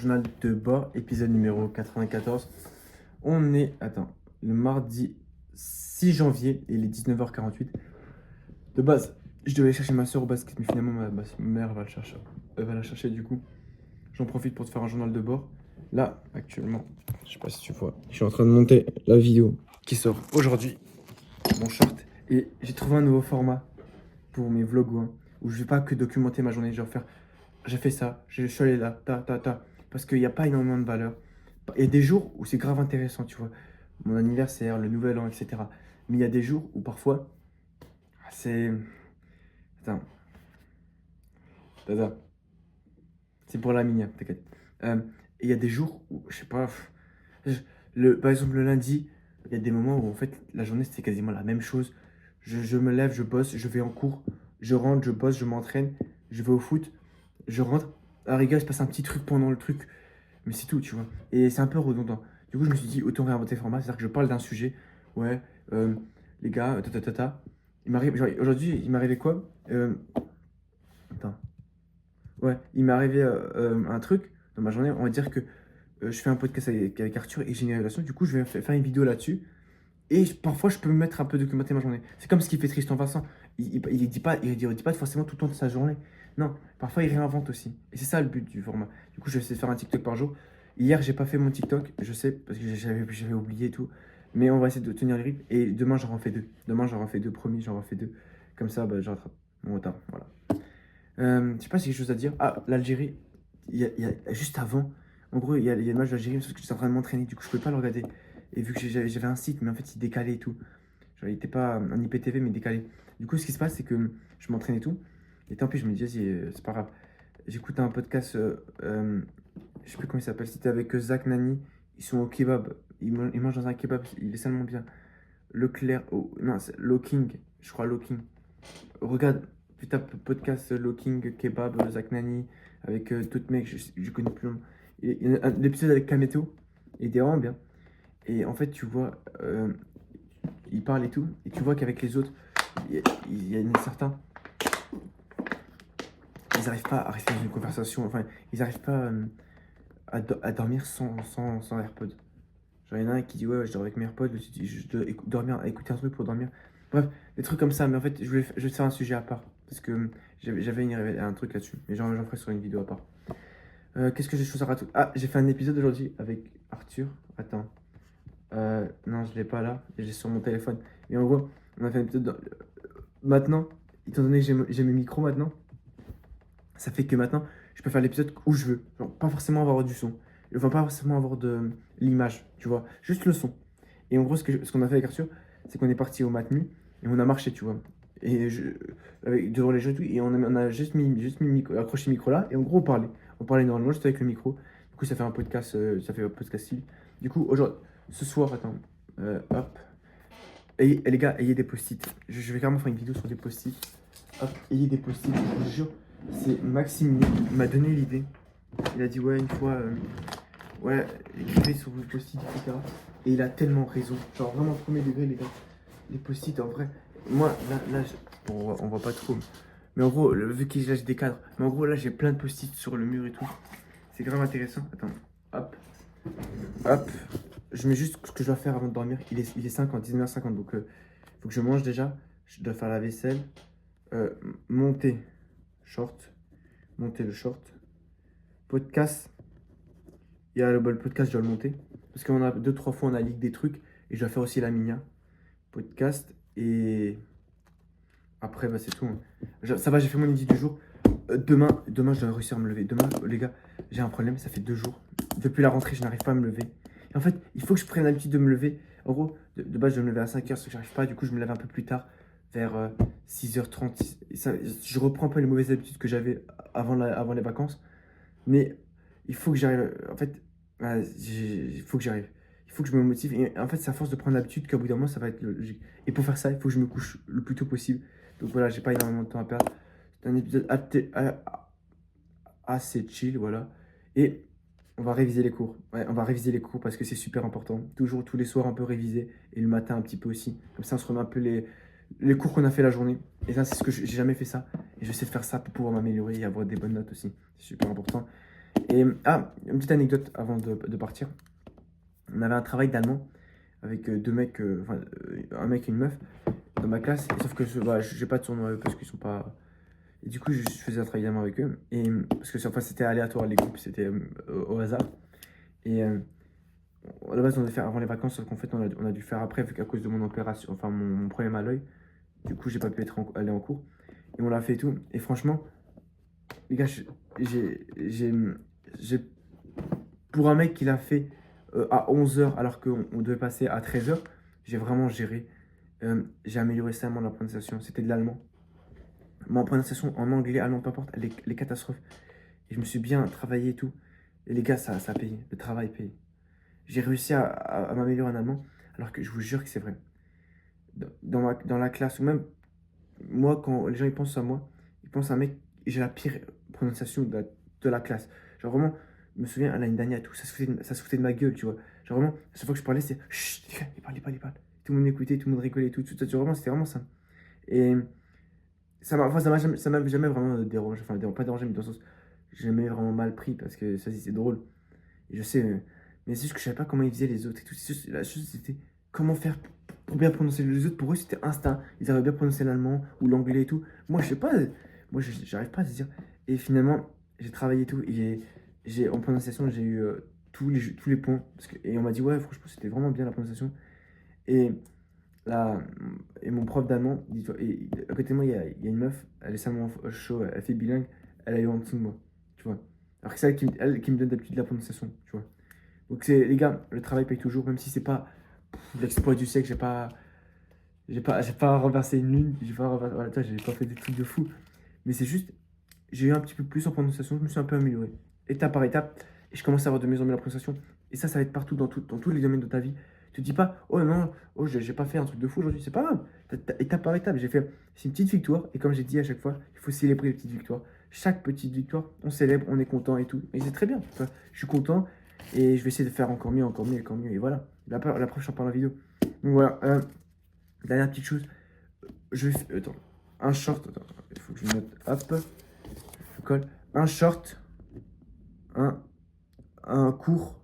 journal de bord, épisode numéro 94. On est, le mardi 6 janvier, et il est 19h48. De base, je devais aller chercher ma soeur au basket, mais finalement ma mère va, va la chercher du coup. J'en profite pour te faire un journal de bord. Là, actuellement, je sais pas si tu vois, je suis en train de monter la vidéo qui sort aujourd'hui, mon short. Et j'ai trouvé un nouveau format pour mes vlogs, où je vais pas que documenter ma journée, genre faire j'ai fait ça, je suis allé là, parce qu'il n'y a pas énormément de valeur. Il y a des jours où c'est grave intéressant, tu vois, mon anniversaire, le nouvel an, etc. Mais il y a des jours où parfois, c'est... Attends, Tata, c'est pour la mini, t'inquiète. Et il y a des jours où, je sais pas, par exemple le lundi, il y a des moments où en fait la journée c'est quasiment la même chose. Je me lève, je bosse, je vais en cours, je rentre, je bosse, je m'entraîne, je vais au foot, je rentre. À la rigueur, il se passe un petit truc pendant le truc. Mais c'est tout, tu vois. Et c'est un peu redondant. Du coup, je me suis dit, autant réinventer le format. C'est-à-dire que je parle d'un sujet. Ouais, les gars, Il m'arrive, genre, aujourd'hui, il m'est arrivé quoi Attends. Ouais, il m'est arrivé un truc dans ma journée. On va dire que je fais un podcast avec Arthur et j'ai une relation. Du coup, je vais faire une vidéo là-dessus. Et parfois, je peux me mettre un peu documenter ma journée. C'est comme ce qu'il fait Tristan Vincent. Il dit pas forcément tout le temps de sa journée. Non, parfois, il réinvente aussi. Et c'est ça le but du format. Du coup, je vais essayer de faire un TikTok par jour. Hier, j'ai pas fait mon TikTok, je sais, parce que j'avais oublié tout. Mais on va essayer de tenir le rythme. Et demain, j'en refais deux. Demain, j'en refais deux, promis, j'en refais deux. Comme ça, bah, je rattrape mon retard. Voilà. Je sais pas si j'ai quelque chose à dire. Ah, l'Algérie, juste avant, en gros, il y a le match d'Algérie, parce que j'étais en train de m'entraîner, du coup, je pouvais pas le regarder. Et vu que j'avais un site, mais en fait, il décalait et tout. Genre, il était pas un IPTV, mais décalé. Du coup, ce qui se passe, c'est que je m'entraîne et tout. Et tant pis, je me dis, vas-y, c'est pas grave. J'écoute un podcast, je sais plus comment il s'appelle, c'était avec Zach Nani. Ils sont au kebab. Ils mangent dans un kebab, il est tellement bien. Leclerc, non, c'est Locking, je crois Locking. Regarde, tu tapes podcast Locking, kebab, Zach Nani, avec d'autres mecs, je connais plus le nom. Il y a l'épisode avec Kameto, il était vraiment bien. Et en fait, tu vois, il parle et tout, et tu vois qu'avec les autres, il y a certains, ils n'arrivent pas à rester dans une conversation, enfin, ils n'arrivent pas à dormir sans AirPod. Genre, il y en a un qui dit, ouais, je dors avec mes AirPods, je dois dormir, écouter un truc pour dormir. Bref, des trucs comme ça, mais en fait, je vais te faire un sujet à part, parce que j'avais un truc là-dessus, mais j'en ferai sur une vidéo à part. Qu'est-ce que j'ai chose à raconter? Ah, j'ai fait un épisode aujourd'hui avec Arthur. Attends. Non, je l'ai pas là. Je l'ai sur mon téléphone. Et en gros, on a fait un épisode. Maintenant, étant donné que j'ai mes micros maintenant, ça fait que maintenant, je peux faire l'épisode où je veux. Genre, pas forcément avoir du son. Enfin, pas forcément avoir de l'image, tu vois. Juste le son. Et en gros, ce qu'on a fait avec Arthur, c'est qu'on est parti au Matmu et on a marché, tu vois. Et devant les gens et tout. Et on a juste accroché le micro là. Et en gros, on parlait. On parlait normalement juste avec le micro. Du coup, ça fait un podcast, style. Du coup, aujourd'hui, ce soir, attends. Hop. Et les gars, ayez des post-it. Je vais carrément faire une vidéo sur des post-it. Hop, ayez des post-it. Je vous jure, c'est Maxime qui m'a donné l'idée. Il a dit, ouais, une fois, ouais, écrivez sur vos post-it, etc. Et il a tellement raison. Genre, vraiment, premier degré, les gars. Les post-it, en vrai. Moi, là bon, on voit pas trop. Mais en gros, vu qu'il lâche des cadres. Mais en gros, là, j'ai plein de post-it sur le mur et tout. C'est grave intéressant. Attends, hop. Hop. Je mets juste ce que je dois faire avant de dormir. Il est 50, 19h50. Donc, faut que je mange déjà. Je dois faire la vaisselle. Monter. Short. Monter le short. Podcast. Il y a le podcast, je dois le monter. Parce qu'on a 2-3 fois, on a leak des trucs. Et je dois faire aussi la minia. Podcast. Et après, bah, c'est tout. Ça va, j'ai fait mon idée du jour. Demain, je dois réussir à me lever. Demain, les gars, j'ai un problème. Ça fait 2 jours. Depuis la rentrée, je n'arrive pas à me lever. Et en fait, il faut que je prenne l'habitude de me lever. En gros, de base, je dois me lever à 5h, ce que j'arrive pas. Du coup, je me lève un peu plus tard, vers 6h30. Je reprends un peu les mauvaises habitudes que j'avais avant les vacances. Mais il faut que j'arrive. En fait, il faut que j'arrive. Il faut que je me motive. Et en fait, c'est à force de prendre l'habitude qu'au bout d'un moment, ça va être logique. Et pour faire ça, il faut que je me couche le plus tôt possible. Donc voilà, j'ai pas énormément de temps à perdre. C'est un épisode assez chill, voilà. Et on va réviser les cours. Ouais, on va réviser les cours parce que c'est super important. Toujours, tous les soirs, un peu réviser. Et le matin, un petit peu aussi. Comme ça, on se remet un peu les cours qu'on a fait la journée. Et ça, c'est ce que j'ai jamais fait ça. Et j'essaie de faire ça pour pouvoir m'améliorer et avoir des bonnes notes aussi. C'est super important. Et ah, une petite anecdote avant de partir. On avait un travail d'allemand avec deux mecs, enfin un mec et une meuf dans ma classe. Et sauf que bah, j'ai pas de surnom à eux parce qu'ils sont pas. Et du coup, je faisais un travail d'allemand avec eux. Et parce que enfin, c'était aléatoire les groupes, c'était au hasard. Et à la base, on devait faire avant les vacances, sauf qu'en fait, on a dû faire après, vu qu'à cause de mon opération, enfin mon problème à l'œil. Du coup, j'ai pas pu aller en cours. Et on l'a fait et tout. Et franchement, les gars, j'ai pour un mec qui l'a fait à 11 h alors qu'on devait passer à 13 h, j'ai vraiment géré. J'ai amélioré seulement la prononciation. C'était de l'allemand. Ma prononciation en anglais, allemand, peu importe, elle est catastrophe. Et je me suis bien travaillé et tout. Et les gars, ça paye. Le travail paye. J'ai réussi à m'améliorer en allemand, alors que je vous jure que c'est vrai. Dans la classe, ou même moi, quand les gens ils pensent à moi, ils pensent à un mec, j'ai la pire prononciation de la classe. Genre vraiment, je me souviens à l'année dernière et tout, ça se foutait de ma gueule, tu vois. Genre vraiment, à chaque fois que je parlais, c'est chut, les gars, il parle. Tout le monde m'écoutait, tout le monde rigolait, tout ça. Vraiment, c'était vraiment ça. Et enfin, ça m'a jamais vraiment dérangé, enfin, pas dérangé, mais dans le sens, j'ai jamais vraiment mal pris parce que ça, c'est drôle. Et je sais, mais c'est juste que je savais pas comment ils faisaient les autres et tout. La chose, c'était comment faire pour bien prononcer les autres. Pour eux, c'était instinct. Ils avaient bien prononcé l'allemand ou l'anglais et tout. Moi, je sais pas. Moi, j'arrive pas à se dire. Et finalement, j'ai travaillé et tout. Et en prononciation, j'ai eu tous les points. Et on m'a dit, ouais, franchement, c'était vraiment bien la prononciation. Et, là, et mon prof d'allemand, à côté de moi, il y a une meuf. Elle est seulement chaud. Elle fait bilingue. Elle a eu en dessous de moi. Tu vois. Alors que c'est elle qui me donne d'habitude la prononciation. Tu vois. Donc c'est les gars, le travail paye toujours, même si c'est pas l'exploit du siècle, j'ai pas renversé une lune, voilà, j'ai pas fait des trucs de fou. Mais c'est juste, j'ai eu un petit peu plus en prononciation, je me suis un peu amélioré, étape par étape, et je commence à avoir de mieux en mieux la prononciation. Et ça va être partout dans tous les domaines de ta vie. Tu te dis pas, oh non, oh j'ai pas fait un truc de fou aujourd'hui, c'est pas grave. Étape par étape, c'est une petite victoire, et comme j'ai dit à chaque fois, il faut célébrer les petites victoires. Chaque petite victoire, on célèbre, on est content et tout. Et c'est très bien, tu vois. Je suis content, et je vais essayer de faire encore mieux, encore mieux, encore mieux. Et voilà, la prochaine, j'en parle en vidéo. Donc voilà, dernière petite chose, je vais. Attends, un short, attends, il faut que je note, hop, je colle. Un short, un, un cours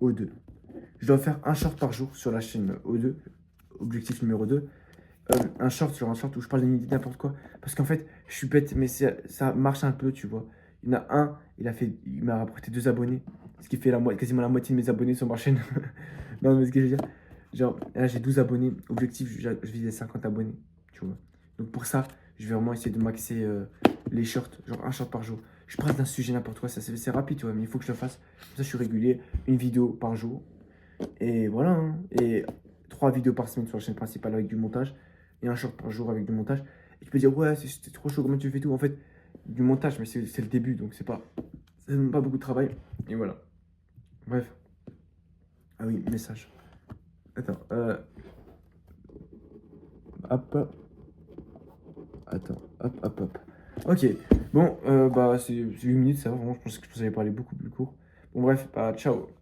O2. Je dois faire un short par jour sur la chaîne O2, objectif numéro 2. Un short sur un short où je parle de n'importe quoi. Parce qu'en fait, je suis bête, mais ça marche un peu, tu vois. Il y en a un, il m'a rapporté 2 abonnés. Ce qui fait quasiment la moitié de mes abonnés sur ma chaîne. Non, mais ce que je veux dire, genre, là j'ai 12 abonnés. Objectif, je visais 50 abonnés, tu vois. Donc pour ça, je vais vraiment essayer de maxer les shorts, genre un short par jour. Je parle d'un sujet n'importe quoi, c'est rapide, tu vois, mais il faut que je le fasse. Comme ça, je suis régulier, une vidéo par jour. Et voilà, hein. Et 3 vidéos par semaine sur la chaîne principale avec du montage. Et un short par jour avec du montage. Et tu peux dire, ouais, c'était trop chaud, comment tu fais tout? En fait, du montage, mais c'est le début, donc ça demande pas beaucoup de travail. Et voilà. Bref. Ah oui, message. Attends, hop. Attends, hop. Ok, bon, bah c'est 8 minutes, ça va, vraiment, je pensais que je allais parler beaucoup plus court. Bon, bref, bah ciao.